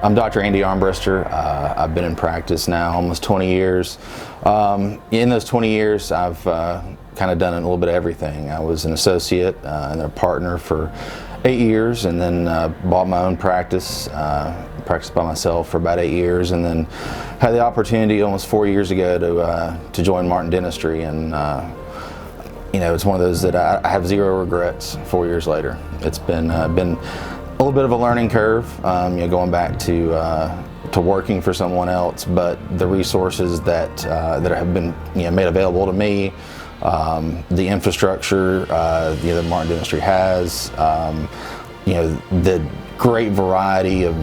I'm Dr. Andy Armbrister. I've been in practice now almost 20 years. In those 20 years, I've kind of done a little bit of everything. I was an associate and a partner for 8 years, and then bought my own practice, practiced by myself for about 8 years, and then had the opportunity almost 4 years ago to join Martin Dentistry. And you know, it's one of those that I have zero regrets 4 years later. It's been a little bit of a learning curve, you know, going back to working for someone else, but the resources that have been, you know, made available to me, the infrastructure that Martin Dentistry has, you know, the great variety of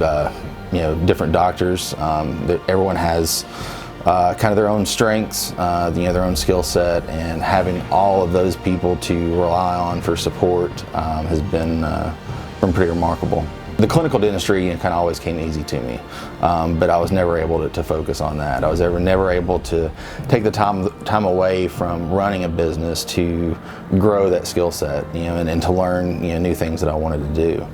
you know, different doctors. That everyone has kind of their own strengths, you know, their own skill set, and having all of those people to rely on for support has been pretty remarkable. The clinical dentistry, you know, kind of always came easy to me, but I was never able to focus on that. I was never able to take the time away from running a business to grow that skill set, you know, and to learn, you know, new things that I wanted to do.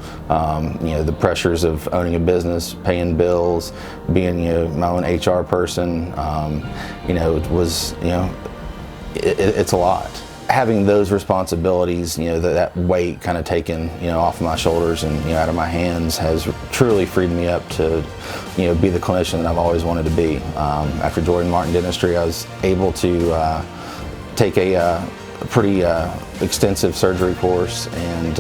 You know, the pressures of owning a business, paying bills, being, you know, my own HR person, you know, it was, you know, it's a lot. Having those responsibilities, you know, that weight kind of taken, you know, off of my shoulders and, you know, out of my hands has truly freed me up to, you know, be the clinician that I've always wanted to be. After joining Martin Dentistry, I was able to take a pretty extensive surgery course, and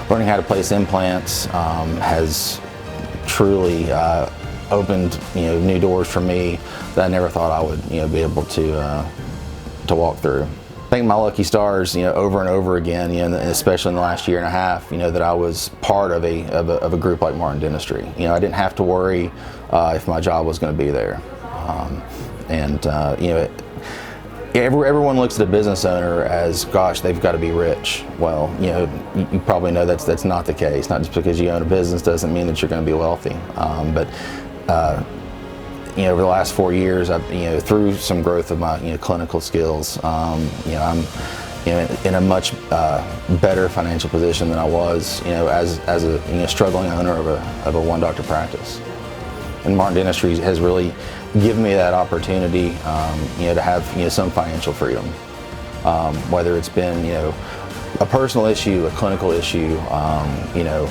learning how to place implants has truly opened, you know, new doors for me that I never thought I would, you know, be able to walk through. I think my lucky stars, you know, over and over again, you know, and especially in the last year and a half, you know, that I was part of a group like Martin Dentistry. You know, I didn't have to worry if my job was going to be there, you know, everyone looks at a business owner as, gosh, they've got to be rich. Well, you know, you probably know that's not the case. Not just because you own a business doesn't mean that you're going to be wealthy, you know, over the last 4 years, I've, you know, through some growth of my, you know, clinical skills, you know, I'm, you know, in a much better financial position than I was, you know, as a, you know, struggling owner of a one doctor practice. And Martin Dentistry has really given me that opportunity, you know, to have, you know, some financial freedom, whether it's been, you know, a personal issue, a clinical issue, you know,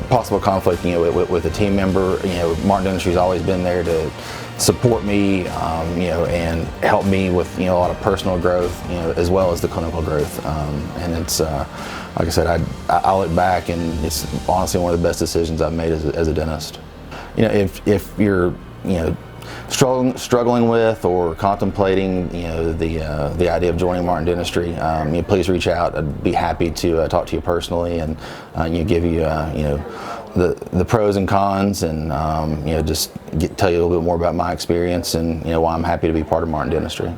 possible conflict, you know, with a team member. You know, Martin Dentistry's always been there to support me, you know, and help me with, you know, a lot of personal growth, you know, as well as the clinical growth. And it's, like I said, I look back and it's honestly one of the best decisions I've made as a dentist. You know, if you're, you know, struggling with or contemplating, you know, the idea of joining Martin Dentistry, you know, please reach out. I'd be happy to talk to you personally and you know, give you, you know, the pros and cons, and you know, just tell you a little bit more about my experience and, you know, why I'm happy to be part of Martin Dentistry.